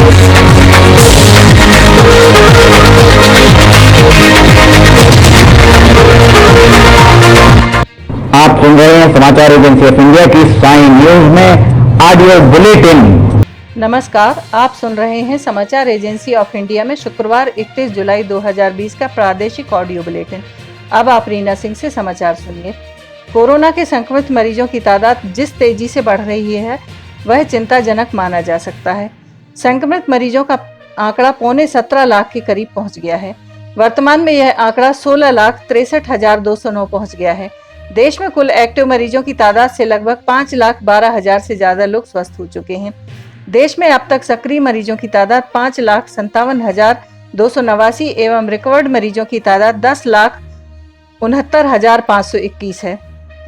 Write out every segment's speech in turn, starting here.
आप सुन रहे हैं समाचार एजेंसी ऑफ इंडिया की साइन न्यूज में ऑडियो बुलेटिन। नमस्कार, आप सुन रहे हैं समाचार एजेंसी ऑफ इंडिया में शुक्रवार 31 जुलाई 2020 का प्रादेशिक ऑडियो बुलेटिन। अब आप रीना सिंह से समाचार सुनिए। कोरोना के संक्रमित मरीजों की तादाद जिस तेजी से बढ़ रही है वह चिंताजनक माना जा सकता है। संक्रमित मरीजों का आंकड़ा 17.25 लाख के करीब पहुंच गया है। वर्तमान में यह आंकड़ा 16,63,209 पहुंच गया है। देश में कुल एक्टिव मरीजों की तादाद से लगभग 5,12,000 से ज्यादा लोग स्वस्थ हो चुके हैं। देश में अब तक सक्रिय मरीजों की तादाद 5,57,289 एवं रिकवर्ड मरीजों की तादाद 10,69,521 है।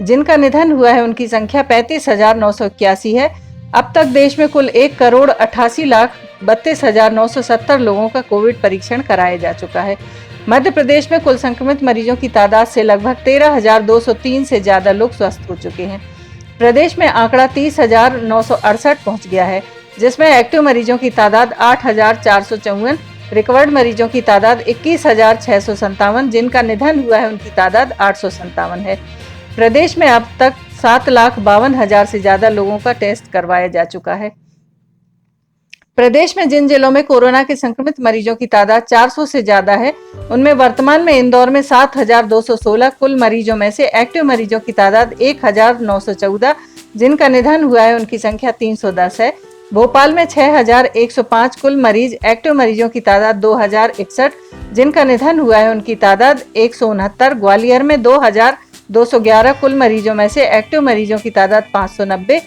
जिनका निधन हुआ है उनकी संख्या 35,981 है। अब तक देश में कुल 1,88,32,970 लोगों का कोविड परीक्षण कराया जा चुका है। मध्य प्रदेश में कुल संक्रमित मरीजों की तादाद से लगभग 13,203 से ज्यादा लोग स्वस्थ हो चुके हैं। प्रदेश में आंकड़ा 30,968 पहुंच गया है, जिसमें एक्टिव मरीजों की तादाद 8,454, रिकवर्ड मरीजों की तादाद 21,657, जिनका निधन हुआ है उनकी तादाद 857 है। प्रदेश में अब तक 7,52,000 से ज्यादा लोगों का टेस्ट करवाया जा चुका है। प्रदेश में जिन जिलों में कोरोना के संक्रमित मरीजों की तादाद 400 से ज्यादा है, उनमें वर्तमान में इंदौर में 7,216, कुल मरीजों में से एक्टिव मरीजों की तादाद 1,914, जिनका निधन हुआ है उनकी संख्या 310 है। भोपाल में 6,105, कुल मरीज, एक्टिव मरीजों की तादाद 2,061, जिनका निधन हुआ है उनकी तादाद 169। ग्वालियर में 2,211, कुल मरीजों में से एक्टिव मरीजों की तादाद 590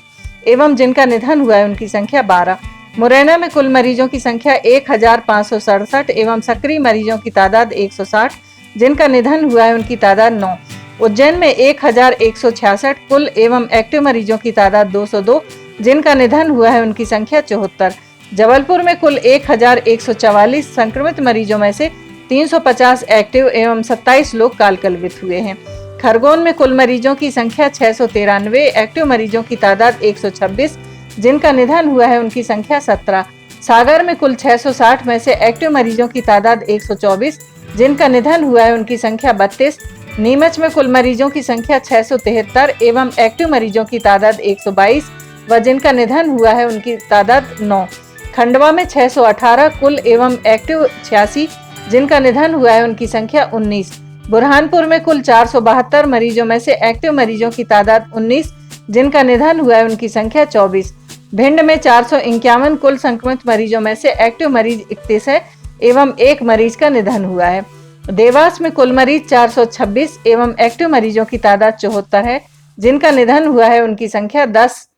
एवं जिनका निधन हुआ है उनकी संख्या 12। मुरैना में कुल मरीजों की संख्या 1,567 एवं सक्रिय मरीजों की तादाद 160, जिनका निधन हुआ है उनकी तादाद 9। उज्जैन में 1,166, कुल एवं एक्टिव मरीजों की तादाद 202, जिनका निधन हुआ है उनकी संख्या 74। जबलपुर में कुल 1,144 संक्रमित मरीजों में से 350 एक्टिव एवं 27 लोग काल कलवित हुए हैं। खरगोन में कुल मरीजों की संख्या 693, एक्टिव मरीजों की तादाद 126, जिनका निधन हुआ है उनकी संख्या 17। सागर में कुल 660 में से एक्टिव मरीजों की तादाद 124, जिनका निधन हुआ है उनकी संख्या 32। नीमच में कुल मरीजों की संख्या 673 एवं एक्टिव मरीजों की तादाद 122 व जिनका निधन हुआ है उनकी तादाद 9। खंडवा में 618, कुल एवं एक्टिव 86, जिनका निधन हुआ है उनकी संख्या 19। बुरहानपुर में कुल 472 मरीजों में से एक्टिव मरीजों की तादाद 19, जिनका निधन हुआ है उनकी संख्या 24। भिंड में 451, कुल संक्रमित मरीजों में से एक्टिव मरीज 31 है एवं एक मरीज का निधन हुआ है। देवास में कुल मरीज 426 एवं एक्टिव मरीजों की तादाद 74 है, जिनका निधन हुआ है उनकी संख्या 10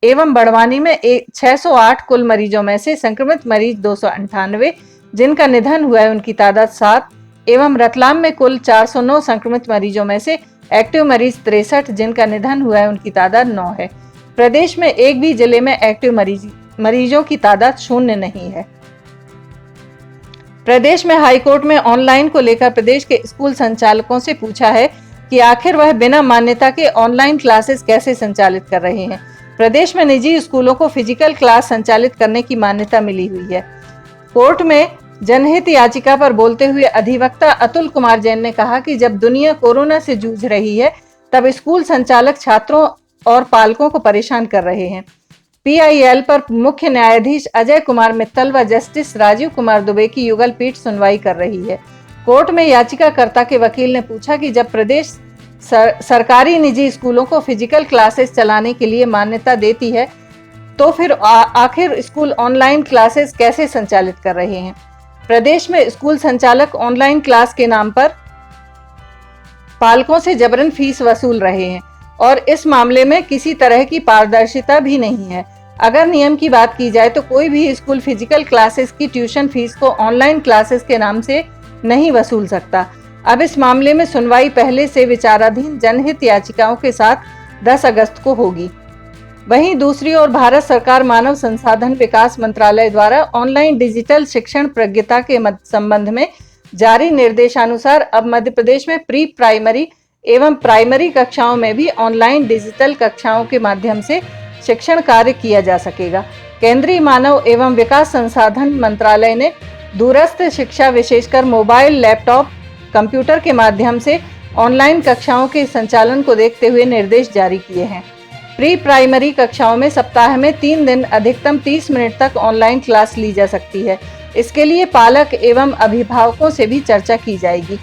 एवं बड़वानी में 608, कुल मरीजों में से संक्रमित मरीज 298, जिनका निधन हुआ है उनकी तादाद 7 एवं रतलाम में कुल 409 संक्रमित मरीजों में से एक्टिव मरीज 63, जिनका निधन हुआ है उनकी तादाद 9 है। प्रदेश में एक भी जिले में एक्टिव मरीजों की तादाद 0 नहीं है। प्रदेश में हाईकोर्ट में ऑनलाइन को लेकर प्रदेश के स्कूल संचालकों से पूछा है कि आखिर वह बिना मान्यता के ऑनलाइन क्लासेस कैसे संचालित कर रहे हैं। प्रदेश में निजी स्कूलों को फिजिकल क्लास संचालित करने की मान्यता मिली हुई है। कोर्ट में जनहित याचिका पर बोलते हुए अधिवक्ता अतुल कुमार जैन ने कहा कि जब दुनिया कोरोना से जूझ रही है तब स्कूल संचालक छात्रों और पालकों को परेशान कर रहे हैं। PIL पर मुख्य न्यायाधीश अजय कुमार मित्तल व जस्टिस राजीव कुमार दुबे की युगल पीठ सुनवाई कर रही है। कोर्ट में याचिकाकर्ता के वकील ने पूछा कि जब प्रदेश सरकारी निजी स्कूलों को फिजिकल क्लासेस चलाने के लिए मान्यता देती है तो फिर आखिर स्कूल ऑनलाइन क्लासेस कैसे संचालित कर रहे हैं। प्रदेश में स्कूल संचालक ऑनलाइन क्लास के नाम पर पालकों से जबरन फीस वसूल रहे हैं और इस मामले में किसी तरह की पारदर्शिता भी नहीं है। अगर नियम की बात की जाए तो कोई भी स्कूल फिजिकल क्लासेस की ट्यूशन फीस को ऑनलाइन क्लासेस के नाम से नहीं वसूल सकता। अब इस मामले में सुनवाई पहले से विचाराधीन जनहित याचिकाओं के साथ 10 अगस्त को होगी। वहीं दूसरी ओर भारत सरकार मानव संसाधन विकास मंत्रालय द्वारा ऑनलाइन डिजिटल शिक्षण प्रज्ञता के संबंध में जारी निर्देशानुसार अब मध्य प्रदेश में प्री प्राइमरी एवं प्राइमरी कक्षाओं में भी ऑनलाइन डिजिटल कक्षाओं के माध्यम से शिक्षण कार्य किया जा सकेगा। केंद्रीय मानव एवं विकास संसाधन मंत्रालय ने दूरस्थ शिक्षा विशेषकर मोबाइल, लैपटॉप, कंप्यूटर के माध्यम से ऑनलाइन कक्षाओं के संचालन को देखते हुए निर्देश जारी किए हैं। प्री प्राइमरी कक्षाओं में सप्ताह में 3 दिन अधिकतम 30 मिनट तक ऑनलाइन क्लास ली जा सकती है। इसके लिए पालक एवं अभिभावकों से भी चर्चा की जाएगी।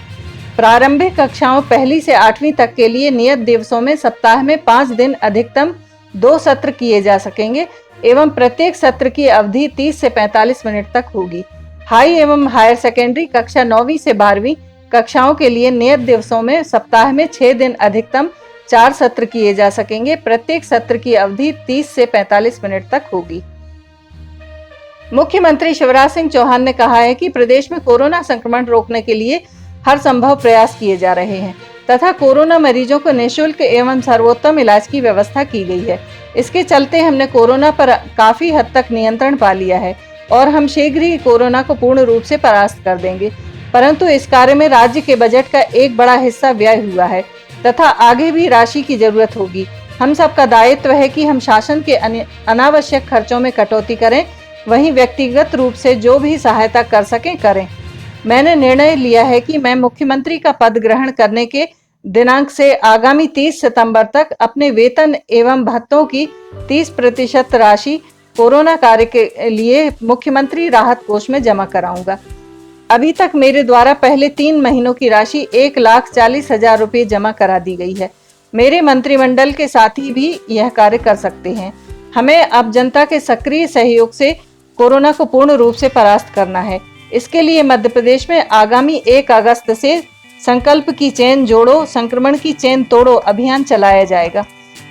प्रारंभिक कक्षाओं 1ली से 8वीं तक के लिए नियत दिवसों में सप्ताह में 5 दिन अधिकतम 2 सत्र किए जा सकेंगे एवं प्रत्येक सत्र की अवधि 30 से 45 मिनट तक होगी। हाई एवं हायर सेकेंडरी कक्षा 9वीं से 12वीं कक्षाओं के लिए नियत दिवसों में सप्ताह में 6 दिन अधिकतम 4 सत्र किए जा सकेंगे। प्रत्येक सत्र की अवधि 30 से 45 मिनट तक होगी। मुख्यमंत्री शिवराज सिंह चौहान ने कहा है कि प्रदेश में कोरोना संक्रमण रोकने के लिए हर संभव प्रयास किए जा रहे हैं तथा कोरोना मरीजों को निःशुल्क एवं सर्वोत्तम इलाज की व्यवस्था की गई है। इसके चलते हमने कोरोना पर काफी हद तक नियंत्रण पा लिया है और हम शीघ्र ही कोरोना को पूर्ण रूप से परास्त कर देंगे। परंतु इस कार्य में राज्य के बजट का एक बड़ा हिस्सा व्यय हुआ है तथा आगे भी राशि की जरूरत होगी। हम सबका दायित्व है कि हम शासन के अनावश्यक खर्चों में कटौती करें, वहीं व्यक्तिगत रूप से जो भी सहायता कर सकें करें। मैंने निर्णय लिया है कि मैं मुख्यमंत्री का पद ग्रहण करने के दिनांक से आगामी 30 सितंबर तक अपने वेतन एवं भत्तों की 30% राशि कोरोना कार्य के लिए मुख्यमंत्री राहत कोष में जमा कराऊंगा। अभी तक मेरे द्वारा पहले 3 महीनों की राशि 1,40,000 रुपये जमा करा दी गई है। मेरे मंत्रिमंडल के साथी भी यह कार्य कर सकते हैं। हमें अब जनता के सक्रिय सहयोग से कोरोना को पूर्ण रूप से परास्त करना है। इसके लिए मध्य प्रदेश में आगामी 1 अगस्त से संकल्प की चेन जोड़ो, संक्रमण की चेन तोड़ो अभियान चलाया जाएगा।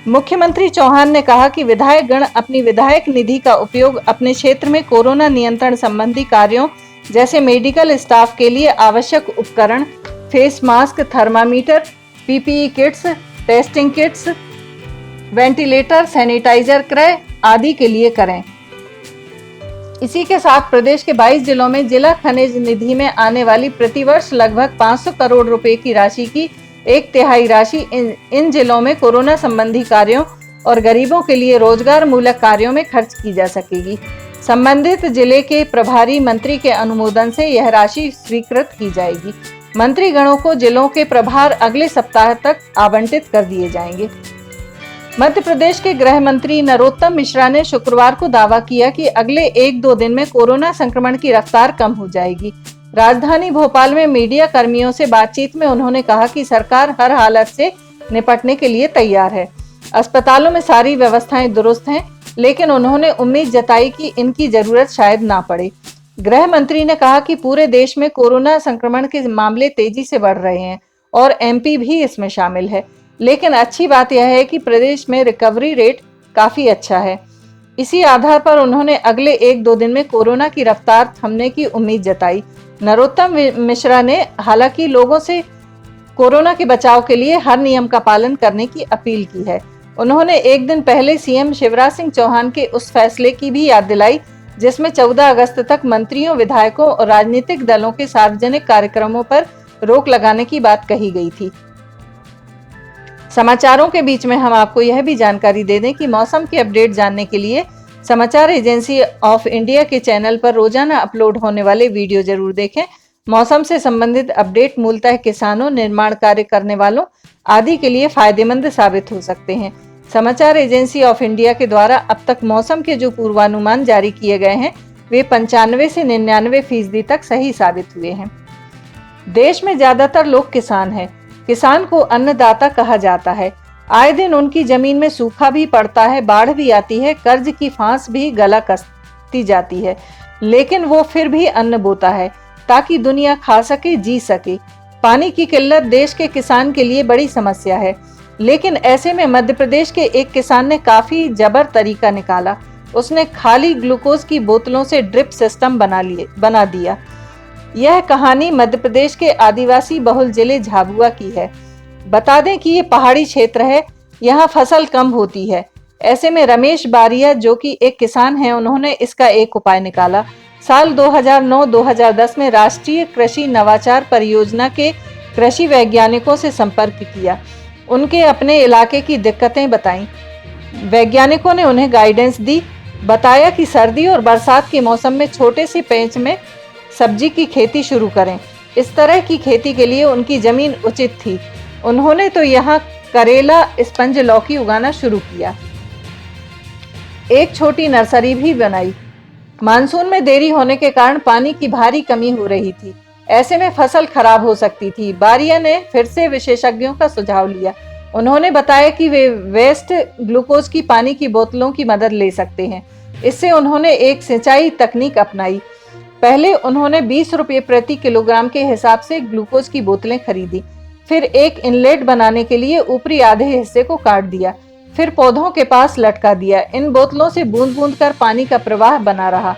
मुख्यमंत्री चौहान ने कहा कि विधायक गण अपनी विधायक निधि का उपयोग अपने क्षेत्र में कोरोना नियंत्रण संबंधी कार्यों जैसे मेडिकल स्टाफ के लिए आवश्यक उपकरण, face mask, thermometer, PPE kits, testing kits, ventilator, sanitizer क्रय आदि के लिए करें। इसी के साथ प्रदेश के 22 जिलों में जिला खनिज निधि में आने वाली प्रतिवर्ष लगभग 500 करोड़ रुपए की राशि की 1/3 राशि इन जिलों में कोरोना संबंधी कार्यों और गरीबों के लिए रोजगार मूलक कार्यों में खर्च की जा सकेगी। संबंधित जिले के प्रभारी मंत्री के अनुमोदन से यह राशि स्वीकृत की जाएगी। मंत्रीगणों को जिलों के प्रभार अगले सप्ताह तक आवंटित कर दिए जाएंगे। मध्य प्रदेश के गृह मंत्री नरोत्तम मिश्रा ने शुक्रवार को दावा किया कि अगले 1-2 दिन में कोरोना संक्रमण की रफ्तार कम हो जाएगी। राजधानी भोपाल में मीडिया कर्मियों से बातचीत में उन्होंने कहा कि सरकार हर हालत से निपटने के लिए तैयार है। अस्पतालों में सारी व्यवस्थाएं दुरुस्त हैं, लेकिन उन्होंने उम्मीद जताई कि इनकी जरूरत शायद ना पड़े। गृह मंत्री ने कहा कि पूरे देश में कोरोना संक्रमण के मामले तेजी से बढ़ रहे हैं और एमपी भी इसमें शामिल है, लेकिन अच्छी बात यह है कि प्रदेश में रिकवरी रेट काफी अच्छा है। इसी आधार पर उन्होंने अगले 1-2 दिन में कोरोना की रफ्तार थमने की उम्मीद जताई। नरोत्तम मिश्रा ने हालांकि लोगों से कोरोना के बचाव के लिए हर नियम का पालन करने की अपील की है। उन्होंने एक दिन पहले सीएम शिवराज सिंह चौहान के उस फैसले की भी याद दिलाई जिसमें 14 अगस्त तक मंत्रियों, विधायकों और राजनीतिक दलों के सार्वजनिक कार्यक्रमों पर रोक लगाने की बात कही गई थी। समाचारों के बीच में हम आपको यह भी जानकारी दे दें कि मौसम की अपडेट जानने के लिए समाचार एजेंसी ऑफ इंडिया के चैनल पर रोजाना अपलोड होने वाले वीडियो जरूर देखें। मौसम से संबंधित अपडेट मूलतः किसानों, निर्माण कार्य करने वालों आदि के लिए फायदेमंद साबित हो सकते हैं। समाचार एजेंसी ऑफ इंडिया के द्वारा अब तक मौसम के जो पूर्वानुमान जारी किए गए हैं वे 95 से 99% तक सही साबित हुए हैं। देश में ज्यादातर लोग किसान हैं। किसान को अन्नदाता कहा जाता है। आए दिन उनकी जमीन में सूखा भी पड़ता है, बाढ़ भी आती है, कर्ज की फांस भी गला कसती जाती है, लेकिन वो फिर भी अन्न बोता है ताकि दुनिया खा सके, जी सके। पानी की किल्लत देश के किसान के लिए बड़ी समस्या है, लेकिन ऐसे में मध्य प्रदेश के एक किसान ने काफी जबर तरीका निकाला। उसने खाली ग्लूकोज की बोतलों से ड्रिप सिस्टम बना दिया। यह कहानी मध्य प्रदेश के आदिवासी बहुल जिले झाबुआ की है। बता दें कि ये पहाड़ी क्षेत्र है, यहाँ फसल कम होती है। ऐसे में रमेश बारिया जो कि एक किसान हैं, उन्होंने इसका एक उपाय निकाला। साल 2009-2010 में राष्ट्रीय कृषि नवाचार परियोजना के कृषि वैज्ञानिकों से संपर्क किया। उनके अपने इलाके की दिक्कतें बताईं। वैज्ञानिकों ने उन्हें गाइडेंस दी। बताया कि सर्दी और बरसात के मौसम में छोटे से पेंच में सब्जी की खेती शुरू करें। इस तरह की खेती के लिए उनकी जमीन उचित थी। उन्होंने तो यहाँ करेला, स्पंज लौकी उगाना शुरू किया। एक छोटी नर्सरी भी बनाई। मानसून में देरी होने के कारण पानी की भारी कमी हो रही थी। ऐसे में फसल खराब हो सकती थी। बारिया ने फिर से विशेषज्ञों का सुझाव लिया। उन्होंने बताया कि वे वेस्ट ग्लूकोज की पानी की बोतलों की मदद ले सकते हैं। इससे उन्होंने एक सिंचाई तकनीक अपनाई। पहले उन्होंने 20 रुपये प्रति किलोग्राम के हिसाब से ग्लूकोज की बोतलें खरीदी। फिर एक इनलेट बनाने के लिए ऊपरी आधे हिस्से को काट दिया। फिर पौधों के पास लटका दिया। इन बोतलों से बूंद बूंद कर पानी का प्रवाह बना रहा।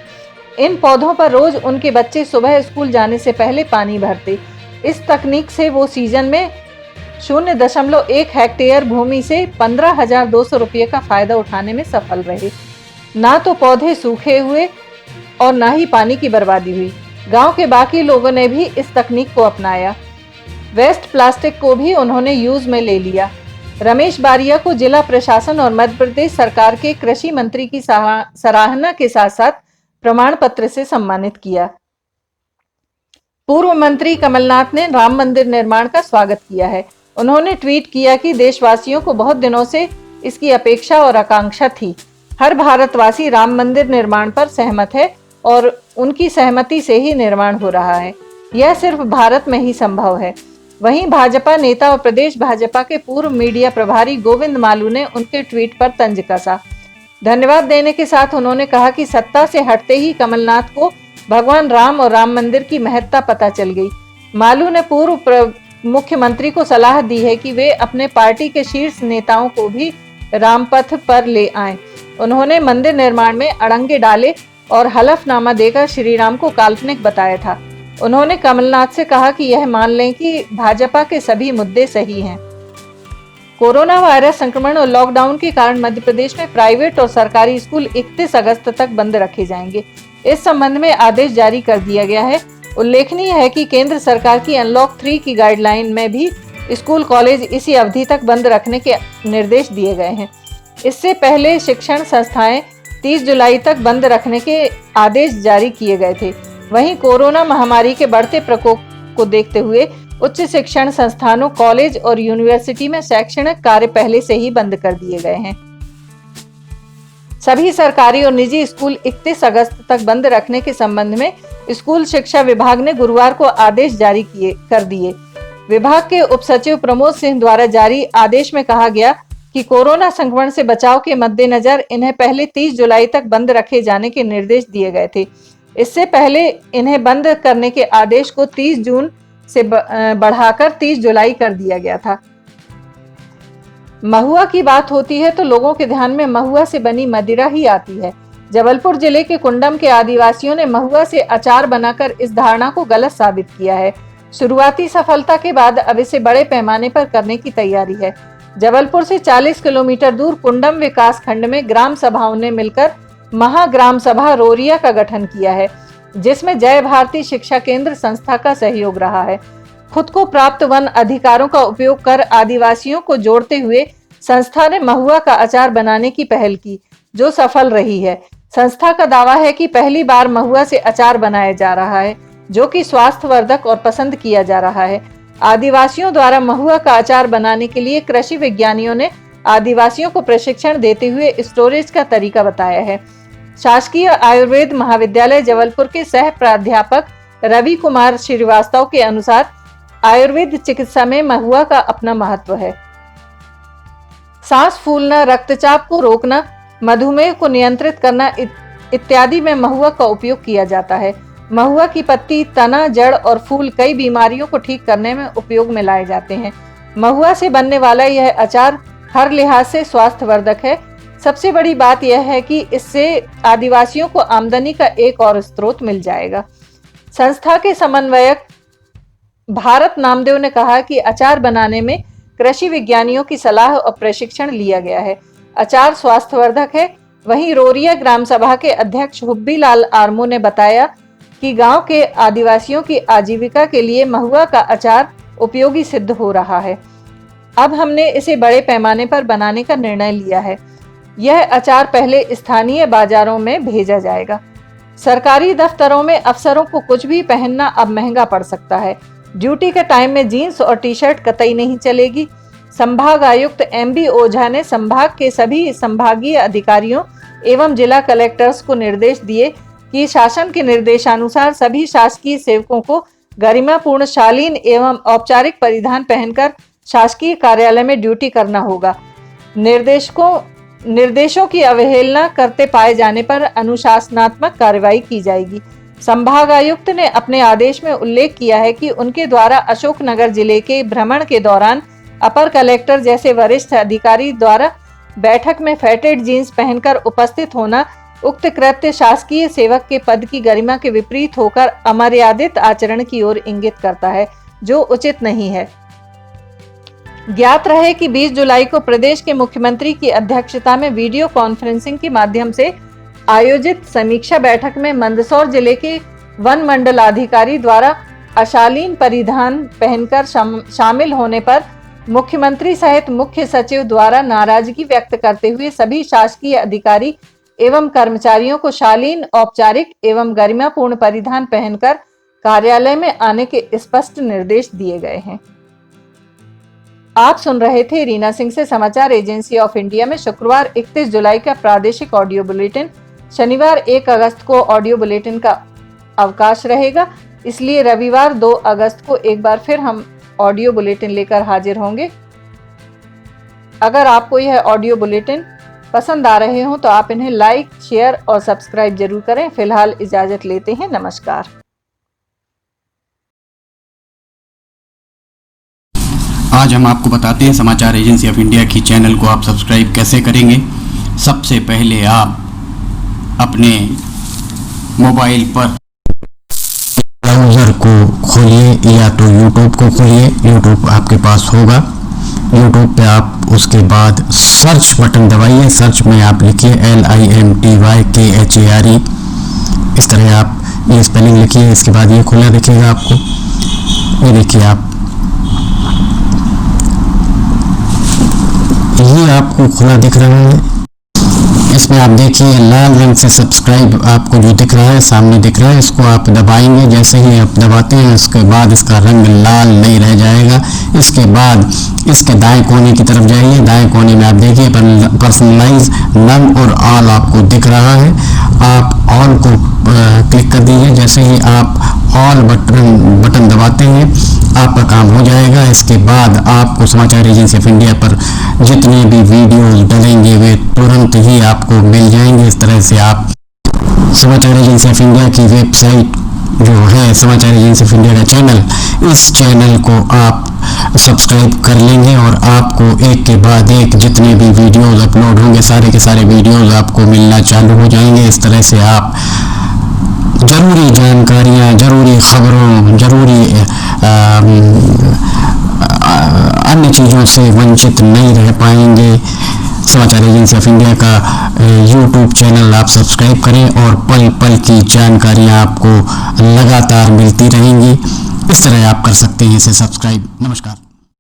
इन पौधों पर रोज उनके बच्चे सुबह स्कूल जाने से पहले पानी भरते। इस तकनीक से वो सीजन में 0.1 हेक्टेयर भूमि से 15,200 रुपये का फायदा उठाने में सफल रहे। ना तो पौधे सूखे हुए और ना ही पानी की बर्बादी हुई। गांव के बाकी लोगों ने भी इस तकनीक को अपनाया। वेस्ट प्लास्टिक को भी उन्होंने यूज में ले लिया। रमेश बारिया को जिला प्रशासन और मध्य प्रदेश सरकार के कृषि मंत्री की सराहना के साथ साथ प्रमाण पत्र से सम्मानित किया। पूर्व मंत्री कमलनाथ ने राम मंदिर निर्माण का स्वागत किया है। उन्होंने ट्वीट किया कि देशवासियों को बहुत दिनों से इसकी अपेक्षा और आकांक्षा थी। हर भारतवासी राम मंदिर निर्माण पर सहमत है और उनकी सहमति से ही निर्माण हो रहा है। यह सिर्फ भारत में ही संभव है। वहीं भाजपा नेता और प्रदेश भाजपा के पूर्व मीडिया प्रभारी गोविंद मालू ने उनके ट्वीट पर तंज कसा। धन्यवाद देने के साथ उन्होंने कहा कि सत्ता से हटते ही कमलनाथ को भगवान राम और राम मंदिर की महत्ता पता चल गई। मालू ने पूर्व मुख्यमंत्री को सलाह दी है कि वे अपने पार्टी के शीर्ष नेताओं को भी रामपथ पर ले आएं। उन्होंने मंदिर निर्माण में अड़ंगे डाले और हलफनामा देकर श्री राम को काल्पनिक बताया था। उन्होंने कमलनाथ से कहा कि यह मान लें कि भाजपा के सभी मुद्दे सही हैं। कोरोना वायरस संक्रमण और लॉकडाउन के कारण मध्य प्रदेश में प्राइवेट और सरकारी स्कूल 31 अगस्त तक बंद रखे जाएंगे। इस संबंध में आदेश जारी कर दिया गया है। उल्लेखनीय है कि केंद्र सरकार की अनलॉक 3 की गाइडलाइन में भी स्कूल कॉलेज इसी अवधि तक बंद रखने के निर्देश दिए गए हैं। इससे पहले शिक्षण संस्थाएं 30 जुलाई तक बंद रखने के आदेश जारी किए गए थे। वहीं कोरोना महामारी के बढ़ते प्रकोप को देखते हुए उच्च शिक्षण संस्थानों, कॉलेज और यूनिवर्सिटी में शैक्षणिक कार्य पहले से ही बंद कर दिए गए हैं। सभी सरकारी और निजी स्कूल 31 अगस्त तक बंद रखने के संबंध में स्कूल शिक्षा विभाग ने गुरुवार को आदेश जारी कर दिए। विभाग के उप सचिव प्रमोद सिंह द्वारा जारी आदेश में कहा गया कि कोरोना संक्रमण से बचाव के मद्देनजर इन्हें पहले 30 जुलाई तक बंद रखे जाने के निर्देश दिए गए थे। इससे पहले इन्हें बंद करने के आदेश को 30 जून से बढ़ाकर 30 जुलाई कर दिया गया था। महुआ की बात होती है तो लोगों के ध्यान में महुआ से बनी मदिरा ही आती है। जबलपुर जिले के कुंडम के आदिवासियों ने महुआ से अचार बनाकर इस धारणा को गलत साबित किया है। शुरुआती सफलता के बाद अब इसे बड़े पैमाने पर करने की तैयारी है। जबलपुर से 40 किलोमीटर दूर कुंडम विकास खंड में ग्राम सभाओं ने मिलकर महाग्राम सभा रोरिया का गठन किया है, जिसमें जय भारती शिक्षा केंद्र संस्था का सहयोग रहा है। खुद को प्राप्त वन अधिकारों का उपयोग कर आदिवासियों को जोड़ते हुए संस्था ने महुआ का अचार बनाने की पहल की, जो सफल रही है। संस्था का दावा है कि पहली बार महुआ से अचार बनाया जा रहा है, जो कि स्वास्थ्यवर्धक और पसंद किया जा रहा है। आदिवासियों द्वारा महुआ का अचार बनाने के लिए कृषि विज्ञानियों ने आदिवासियों को प्रशिक्षण देते हुए स्टोरेज का तरीका बताया है। शासकीय आयुर्वेद महाविद्यालय जबलपुर के सह प्राध्यापक रवि कुमार श्रीवास्तव के अनुसार आयुर्वेद चिकित्सा में महुआ का अपना महत्व है। सांस फूलना, रक्तचाप को रोकना, मधुमेह को नियंत्रित करना इत्यादि में महुआ का उपयोग किया जाता है। महुआ की पत्ती, तना, जड़ और फूल कई बीमारियों को ठीक करने में उपयोग में लाए जाते हैं। महुआ से बनने वाला यह अचार हर लिहाज से स्वास्थ्यवर्धक है। सबसे बड़ी बात यह है कि इससे आदिवासियों को आमदनी का एक और स्रोत मिल जाएगा। संस्था के समन्वयक भारत नामदेव ने कहा कि अचार बनाने में कृषि विज्ञानियों की सलाह और प्रशिक्षण लिया गया है। अचार स्वास्थ्यवर्धक है। वहीं रोरिया ग्राम सभा के अध्यक्ष हुब्बी लाल आर्मो ने बताया कि गांव के आदिवासियों की आजीविका के लिए महुआ का अचार उपयोगी सिद्ध हो रहा है। अब हमने इसे बड़े पैमाने पर बनाने का निर्णय लिया है। यह अचार पहले स्थानीय बाजारों में भेजा जाएगा। सरकारी दफ्तरों में अफसरों को कुछ भी पहनना अब महंगा पड़ सकता है। ड्यूटी के टाइम में जीन्स और टी शर्ट कतई नहीं चलेगी। संभाग आयुक्त MB ओझा ने संभाग के सभी संभागीय अधिकारियों एवं जिला कलेक्टर्स को निर्देश दिए कि शासन के निर्देशानुसार सभी शासकीय सेवकों को गरिमापूर्ण शालीन एवं औपचारिक परिधान पहनकर शासकीय कार्यालय में ड्यूटी करना होगा। निर्देशों की अवहेलना करते पाए जाने पर अनुशासनात्मक कार्रवाई की जाएगी। संभाग आयुक्त ने अपने आदेश में उल्लेख किया है कि उनके द्वारा अशोकनगर जिले के भ्रमण के दौरान अपर कलेक्टर जैसे वरिष्ठ अधिकारी द्वारा बैठक में फेटेड जीन्स पहनकर उपस्थित होना उक्त कृत्य शासकीय सेवक के पद की गरिमा के विपरीत होकर अमर्यादित आचरण की ओर इंगित करता है, जो उचित नहीं है। ज्ञात रहे कि 20 जुलाई को प्रदेश के मुख्यमंत्री की अध्यक्षता में वीडियो कॉन्फ्रेंसिंग के माध्यम से आयोजित समीक्षा बैठक में मंदसौर जिले के वन मंडलाधिकारी द्वारा अशालीन परिधान पहनकर शामिल होने पर मुख्यमंत्री सहित मुख्य सचिव द्वारा नाराजगी व्यक्त करते हुए सभी शासकीय अधिकारी एवं कर्मचारियों को शालीन, औपचारिक एवं गरिमापूर्ण परिधान पहनकर कार्यालय में आने के स्पष्ट निर्देश दिए गए हैं। आप सुन रहे थे रीना सिंह से समाचार एजेंसी ऑफ इंडिया में शुक्रवार 31 जुलाई का प्रादेशिक ऑडियो बुलेटिन। शनिवार 1 अगस्त को ऑडियो बुलेटिन का अवकाश रहेगा, इसलिए रविवार 2 अगस्त को एक बार फिर हम ऑडियो बुलेटिन लेकर हाजिर होंगे। अगर आपको यह ऑडियो बुलेटिन पसंद आ रहे हो तो आप इन्हें लाइक, शेयर और सब्सक्राइब जरूर करें। फिलहाल इजाजत लेते हैं, नमस्कार। आज हम आपको बताते हैं समाचार एजेंसी ऑफ इंडिया की चैनल को आप सब्सक्राइब कैसे करेंगे। सबसे पहले आप अपने मोबाइल पर ब्राउज़र को खोलिए या तो यूट्यूब को खोलिए। यूट्यूब आपके पास होगा। यूट्यूब पे आप उसके बाद सर्च बटन दबाइए। सर्च में आप लिखिए LIMTYKHARE। इस तरह आप ये स्पेलिंग लिखिए। इसके बाद ये खुला दिखेगा आपको। ये देखिए आप, ये आपको खुला दिख रहा है। इसमें आप देखिए लाल रंग से सब्सक्राइब आपको जो दिख रहा है, सामने दिख रहा है, इसको आप दबाएंगे। जैसे ही आप दबाते हैं उसके बाद इसका रंग लाल नहीं रह जाएगा। इसके बाद इसके दाएं कोने की तरफ जाइए। दाएं कोने में आप देखिए पर्सनलाइज, नन और ऑल आपको दिख रहा है। आप ऑल को क्लिक कर दीजिए। जैसे ही आप ऑल बटन दबाते हैं आपका काम हो जाएगा। इसके बाद आपको समाचार एजेंसी ऑफ इंडिया पर जितने भी वीडियोस डलेंगे वे तुरंत ही आपको मिल जाएंगे। इस तरह से आप समाचार एजेंसी ऑफ इंडिया की वेबसाइट जो है समाचार एजेंसी ऑफ इंडिया का चैनल, इस चैनल को आप सब्सक्राइब कर लेंगे और आपको एक के बाद एक जितने भी वीडियोस अपलोड होंगे सारे के सारे वीडियोस आपको मिलना चालू हो जाएंगे। इस तरह से आप जरूरी जानकारियाँ, जरूरी खबरों, जरूरी अन्य चीज़ों से वंचित नहीं रह पाएंगे। समाचार एजेंसी ऑफ इंडिया का यूट्यूब चैनल आप सब्सक्राइब करें और पल पल की जानकारियाँ आपको लगातार मिलती रहेंगी। इस तरह आप कर सकते हैं इसे सब्सक्राइब। नमस्कार।